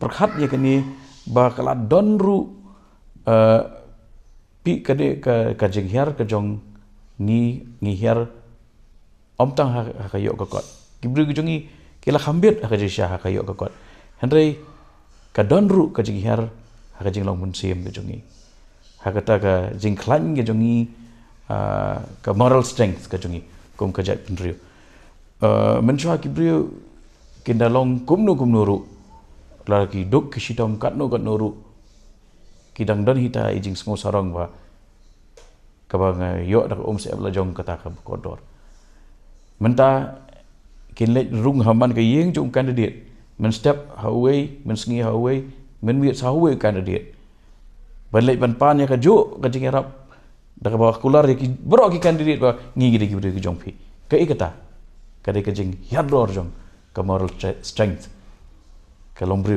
perkhat ye kini ba kala donru pi kade ka jinghiar ka jong ni hiar omtang ha kayo ka kot gibru jongi kila khambet ha jisha ha kayo ka kot henry ka donru ka jinghiar ha jing long mun sim ka jongi ha kata ka jingklan ka jongi ka moral strength ka jongi kum ka jat penriu menchua gibru kindalong kumnu ru lagi duk kisitom katno ru kidang dan hita ijing semua sarang ba kabang yo dak se abla jong kata ka kodor menta kinlet rung haman ka yeng jong candidate men step haway men sngi haway men miet haway candidate banlet ban pan ya ka jo ka jing arab dak ba kular ki bro ki candidate ba ngi gide ki jong pi ka ikata ka de ka jing yador jong ka moral strength ka lombri